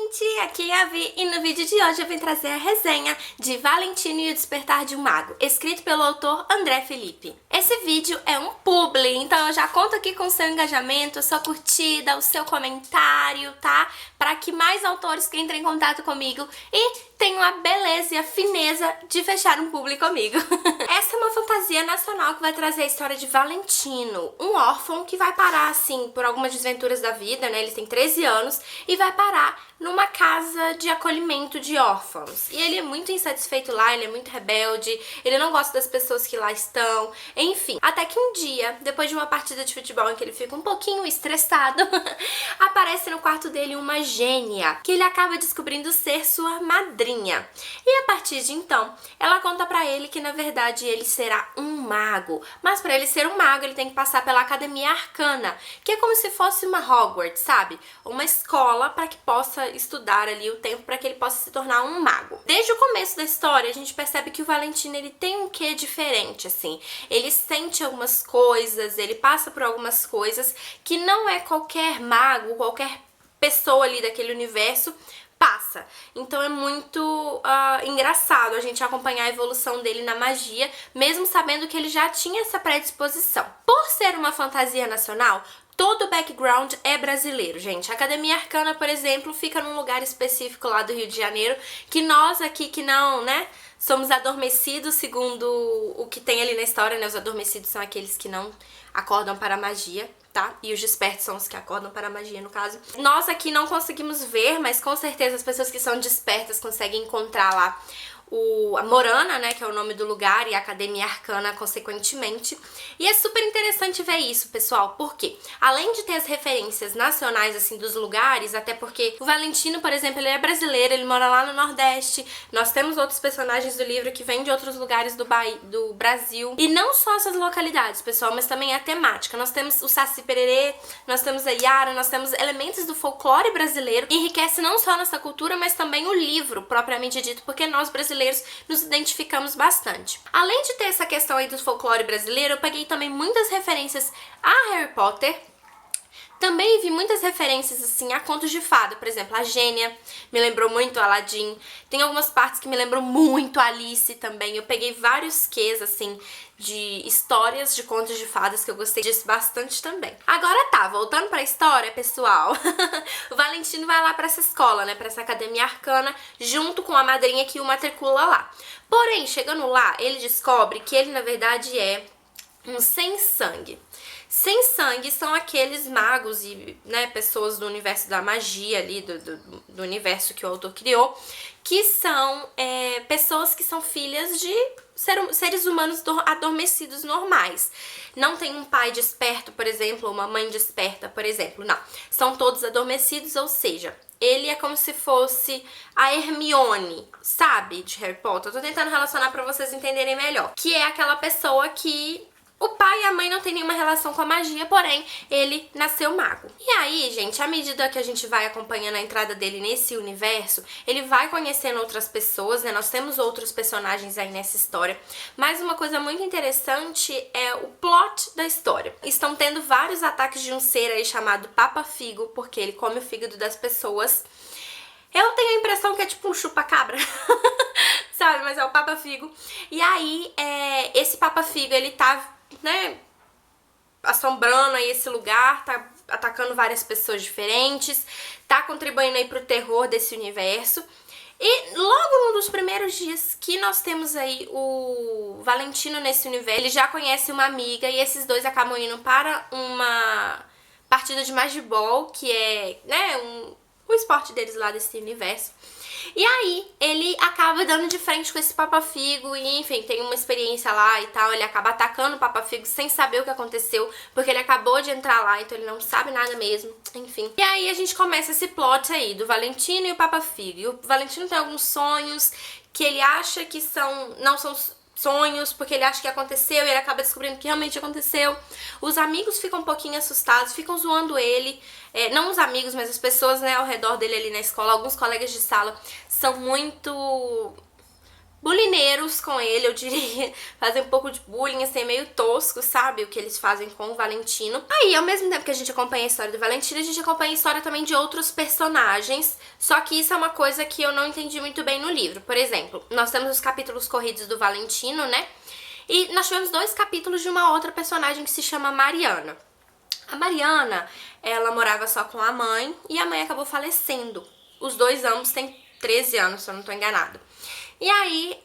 gente, aqui é a Vi e no vídeo de hoje eu vim trazer a resenha de Valentino e o Despertar de um Mago, escrito pelo autor André Felipe. Esse vídeo é um publi, então eu já conto aqui com o seu engajamento, a sua curtida, o seu comentário, tá? Para que mais autores que entrem em contato comigo e tenham a beleza e a fineza de fechar um publi comigo. Essa é uma fantasia nacional que vai trazer a história de Valentino, um órfão que vai parar, assim, por algumas desventuras da vida, né? Ele tem 13 anos e vai parar numa casa de acolhimento de órfãos. E ele é muito insatisfeito lá, ele é muito rebelde, ele não gosta das pessoas que lá estão, enfim. Até que um dia, depois de uma partida de futebol em que ele fica um pouquinho estressado, aparece no quarto dele uma gênia, que ele acaba descobrindo ser sua madrinha. E a partir de então, ela conta pra ele que na verdade ele será um mago. Mas pra ele ser um mago, ele tem que passar pela Academia Arcana, que é como se fosse uma Hogwarts, sabe? Uma escola para que possa estudar ali o tempo para que ele possa se tornar um mago. Desde o começo da história, a gente percebe que o Valentino ele tem um quê diferente, assim. Ele sente algumas coisas, ele passa por algumas coisas que não é qualquer mago, qualquer pessoa ali daquele universo passa. Então é muito engraçado a gente acompanhar a evolução dele na magia, mesmo sabendo que ele já tinha essa predisposição. Por ser uma fantasia nacional, todo o background é brasileiro, gente. A Academia Arcana, por exemplo, fica num lugar específico lá do Rio de Janeiro, que nós aqui que não, né, somos adormecidos, segundo o que tem ali na história, né, os adormecidos são aqueles que não acordam para a magia, tá? E os despertos são os que acordam para a magia, no caso. Nós aqui não conseguimos ver, mas com certeza as pessoas que são despertas conseguem encontrar lá a Morana, né, que é o nome do lugar, e a Academia Arcana, consequentemente. E é super interessante ver isso, pessoal, porque além de ter as referências nacionais, assim, dos lugares, até porque o Valentino, por exemplo, ele é brasileiro, ele mora lá no Nordeste, nós temos outros personagens do livro que vêm de outros lugares do Brasil, e não só essas localidades, pessoal, mas também a temática. Nós temos o Saci Pererê, nós temos a Yara, nós temos elementos do folclore brasileiro, e enriquece não só nossa cultura, mas também o livro, propriamente dito, porque nós brasileiros nos identificamos bastante. Além de ter essa questão aí do folclore brasileiro, eu peguei também muitas referências a Harry Potter. Também vi muitas referências, assim, a contos de fada. Por exemplo, a Gênia me lembrou muito Aladdin. Tem algumas partes que me lembram muito Alice também. Eu peguei vários quês, assim, de histórias de contos de fadas que eu gostei disso bastante também. Agora tá, voltando pra história, pessoal. O Valentino vai lá pra essa escola, né, pra essa Academia Arcana, junto com a madrinha que o matricula lá. Porém, chegando lá, ele descobre que ele, na verdade, é um sem sangue. Sem sangue são aqueles magos e, né, pessoas do universo da magia ali, do universo que o autor criou, que são pessoas que são filhas de seres humanos adormecidos normais. Não tem um pai desperto, por exemplo, ou uma mãe desperta, por exemplo, não. São todos adormecidos, ou seja, ele é como se fosse a Hermione, sabe, de Harry Potter. Eu tô tentando relacionar pra vocês entenderem melhor. Que é aquela pessoa que o pai e a mãe não tem nenhuma relação com a magia, porém, ele nasceu mago. E aí, gente, à medida que a gente vai acompanhando a entrada dele nesse universo, ele vai conhecendo outras pessoas, né? Nós temos outros personagens aí nessa história. Mas uma coisa muito interessante é o plot da história. Estão tendo vários ataques de um ser aí chamado Papa Figo, porque ele come o fígado das pessoas. Eu tenho a impressão que é tipo um chupa-cabra, sabe? Mas é o Papa Figo. E aí, esse Papa Figo, ele tá, né, assombrando aí esse lugar, tá atacando várias pessoas diferentes, tá contribuindo aí pro terror desse universo. E logo num dos primeiros dias que nós temos aí o Valentino nesse universo, ele já conhece uma amiga e esses dois acabam indo para uma partida de magibol, que é, né, o esporte deles lá desse universo. E aí, ele acaba dando de frente com esse Papa Figo e, enfim, tem uma experiência lá e tal. Ele acaba atacando o Papa Figo sem saber o que aconteceu, porque ele acabou de entrar lá, então ele não sabe nada mesmo, enfim. E aí a gente começa esse plot aí do Valentino e o Papa Figo. E o Valentino tem alguns sonhos que ele acha que não são sonhos, porque ele acha que aconteceu e ele acaba descobrindo que realmente aconteceu. Os amigos ficam um pouquinho assustados, ficam zoando ele, não os amigos, mas as pessoas, né, ao redor dele ali na escola, alguns colegas de sala são muito bulineiros com ele, eu diria, fazem um pouco de bullying, assim, meio tosco, sabe? O que eles fazem com o Valentino. Aí, ao mesmo tempo que a gente acompanha a história do Valentino, a gente acompanha a história também de outros personagens, só que isso é uma coisa que eu não entendi muito bem no livro. Por exemplo, nós temos os capítulos corridos do Valentino, né? E nós tivemos 2 capítulos de uma outra personagem que se chama Mariana. A Mariana, ela morava só com a mãe e a mãe acabou falecendo. Os dois ambos têm 13 anos, se eu não tô enganada. E aí,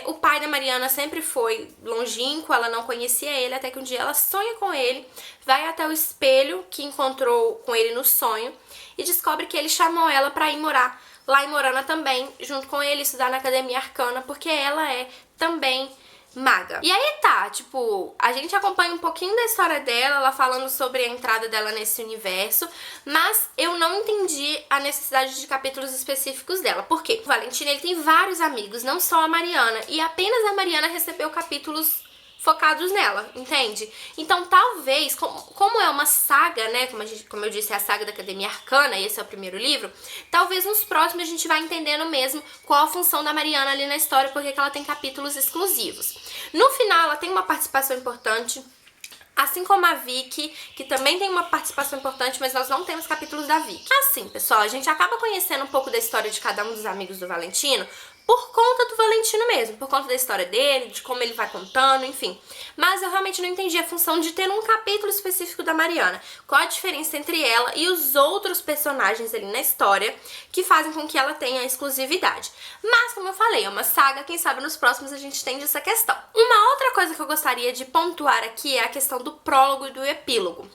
o pai da Mariana sempre foi longínquo, ela não conhecia ele, até que um dia ela sonha com ele, vai até o espelho que encontrou com ele no sonho e descobre que ele chamou ela pra ir morar lá em Morana também, junto com ele, estudar na Academia Arcana, porque ela é também maga. E aí tá, tipo, a gente acompanha um pouquinho da história dela, ela falando sobre a entrada dela nesse universo, mas eu não entendi a necessidade de capítulos específicos dela. Por quê? O Valentino, ele tem vários amigos, não só a Mariana, e apenas a Mariana recebeu capítulos focados nela, entende? Então talvez, como é uma saga, né, como eu disse, é a saga da Academia Arcana, e esse é o primeiro livro, talvez nos próximos a gente vá entendendo mesmo qual a função da Mariana ali na história, porque que ela tem capítulos exclusivos. No final, ela tem uma participação importante, assim como a Vicky, que também tem uma participação importante, mas nós não temos capítulos da Vicky. Assim, pessoal, a gente acaba conhecendo um pouco da história de cada um dos amigos do Valentino por conta do Valentino mesmo, por conta da história dele, de como ele vai contando, enfim. Mas eu realmente não entendi a função de ter um capítulo específico da Mariana. Qual a diferença entre ela e os outros personagens ali na história que fazem com que ela tenha exclusividade. Mas, como eu falei, é uma saga, quem sabe nos próximos a gente entende essa questão. Uma outra coisa que eu gostaria de pontuar aqui é a questão do prólogo e do epílogo.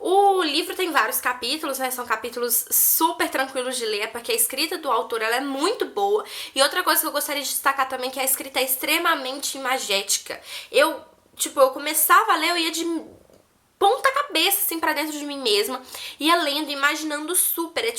O livro tem vários capítulos, né? São capítulos super tranquilos de ler, porque a escrita do autor ela é muito boa. E outra coisa que eu gostaria de destacar também é que a escrita é extremamente imagética. Eu começava a ler, eu ia de ponta cabeça, assim, pra dentro de mim mesma. Ia lendo, imaginando super.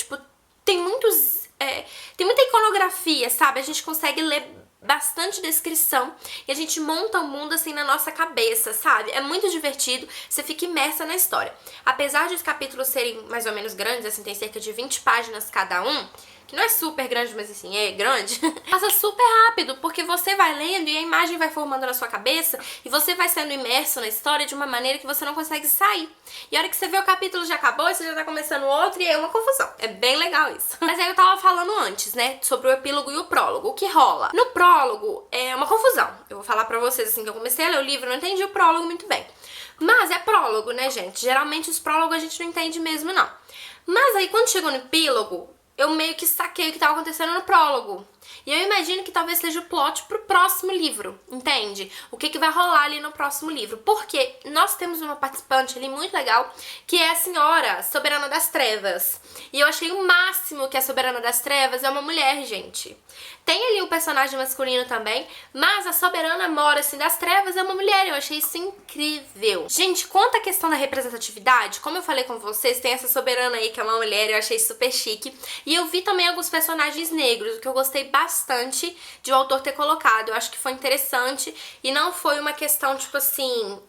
Tem muita iconografia, sabe? A gente consegue ler bastante descrição e a gente monta o mundo assim na nossa cabeça, sabe? É muito divertido, você fica imersa na história. Apesar de os capítulos serem mais ou menos grandes, assim, tem cerca de 20 páginas cada um, que não é super grande, mas assim, é grande, passa super rápido, porque você vai lendo e a imagem vai formando na sua cabeça e você vai sendo imerso na história de uma maneira que você não consegue sair. E a hora que você vê o capítulo já acabou e você já tá começando outro e é uma confusão. É bem legal isso. Mas aí eu tava falando antes, né, sobre o epílogo e o prólogo. O que rola? No prólogo é uma confusão. Eu vou falar pra vocês assim que eu comecei a ler o livro, eu não entendi o prólogo muito bem. Mas é prólogo, né, gente? Geralmente os prólogos a gente não entende mesmo, não. Mas aí quando chegou no epílogo, eu meio que saquei o que estava acontecendo no prólogo. E eu imagino que talvez seja o plot pro próximo livro, entende? O que vai rolar ali no próximo livro. Porque nós temos uma participante ali muito legal, que é a senhora Soberana das Trevas. E eu achei o máximo que a Soberana das Trevas é uma mulher, gente. Tem ali um personagem masculino também, mas a Soberana Mora, assim, das Trevas é uma mulher. Eu achei isso incrível. Gente, quanto à questão da representatividade, como eu falei com vocês, tem essa Soberana aí que é uma mulher, eu achei super chique. E eu vi também alguns personagens negros, o que eu gostei bastante de o autor ter colocado. Eu acho que foi interessante e não foi uma questão, tipo assim,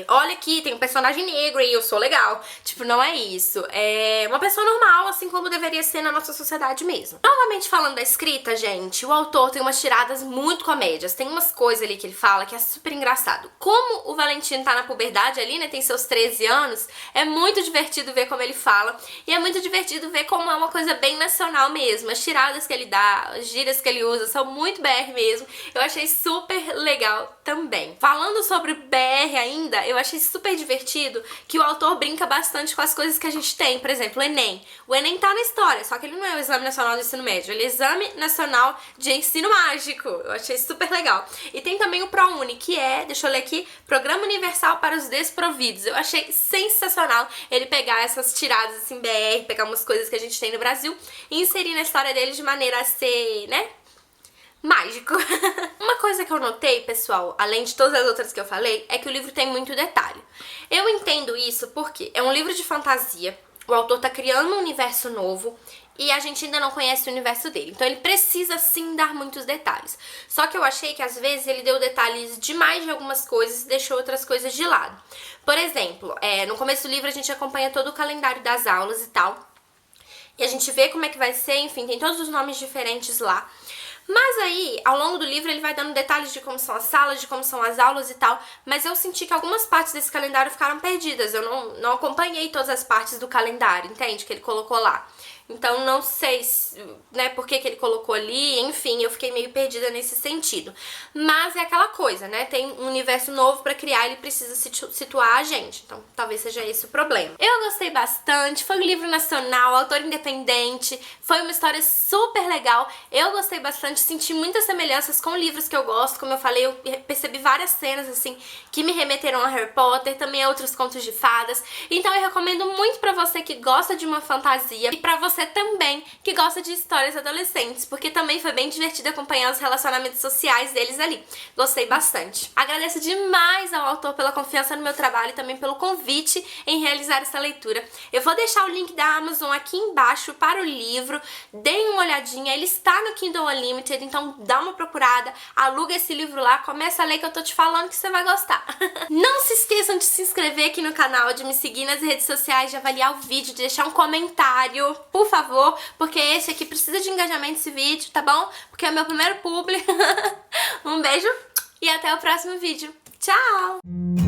olha aqui, tem um personagem negro e eu sou legal. Tipo, não é isso. É uma pessoa normal, assim como deveria ser na nossa sociedade mesmo. Novamente falando da escrita, gente, o autor tem umas tiradas muito comédias. Tem umas coisas ali que ele fala que é super engraçado. Como o Valentino tá na puberdade ali, né, tem seus 13 anos, é muito divertido ver como ele fala. E é muito divertido ver como é uma coisa bem nacional mesmo. As tiradas que ele dá, as gírias que ele usa são muito BR mesmo. Eu achei super legal também. Falando sobre BR ainda, eu achei super divertido que o autor brinca bastante com as coisas que a gente tem. Por exemplo, o Enem. O Enem tá na história, só que ele não é o Exame Nacional do Ensino Médio, ele é Exame Nacional de Ensino Mágico. Eu achei super legal. E tem também o ProUni, que é, deixa eu ler aqui, Programa Universal para os Desprovidos. Eu achei sensacional ele pegar essas tiradas assim BR, pegar umas coisas que a gente tem no Brasil e inserir na história dele de maneira a ser, né, mágico. Uma coisa que eu notei, pessoal, além de todas as outras que eu falei, é que o livro tem muito detalhe. Eu entendo isso porque é um livro de fantasia, o autor tá criando um universo novo e a gente ainda não conhece o universo dele. Então ele precisa sim dar muitos detalhes. Só que eu achei que às vezes ele deu detalhes demais de algumas coisas e deixou outras coisas de lado. Por exemplo, no começo do livro a gente acompanha todo o calendário das aulas e tal. E a gente vê como é que vai ser, enfim, tem todos os nomes diferentes lá. Mas aí, ao longo do livro, ele vai dando detalhes de como são as salas, de como são as aulas e tal, mas eu senti que algumas partes desse calendário ficaram perdidas. Eu não acompanhei todas as partes do calendário, entende? Que ele colocou lá. Então não sei né, por que ele colocou ali, enfim, eu fiquei meio perdida nesse sentido. Mas é aquela coisa, né, tem um universo novo pra criar, ele precisa situar a gente, então talvez seja esse o problema. Eu gostei bastante, foi um livro nacional, autor independente, foi uma história super legal, eu gostei bastante, senti muitas semelhanças com livros que eu gosto, como eu falei, eu percebi várias cenas, assim, que me remeteram a Harry Potter, também a outros contos de fadas, então eu recomendo muito pra você que gosta de uma fantasia e pra você também que gosta de histórias adolescentes, porque também foi bem divertido acompanhar os relacionamentos sociais deles ali. Gostei bastante. Agradeço demais ao autor pela confiança no meu trabalho e também pelo convite em realizar essa leitura. Eu vou deixar o link da Amazon aqui embaixo para o livro, deem uma olhadinha, ele está no Kindle Unlimited, então dá uma procurada, aluga esse livro lá, começa a ler que eu tô te falando que você vai gostar. Não se esqueçam de se inscrever aqui no canal, de me seguir nas redes sociais, de avaliar o vídeo, de deixar um comentário, por favor, porque esse aqui precisa de engajamento, esse vídeo, tá bom? Porque é meu primeiro publi. Um beijo e até o próximo vídeo. Tchau!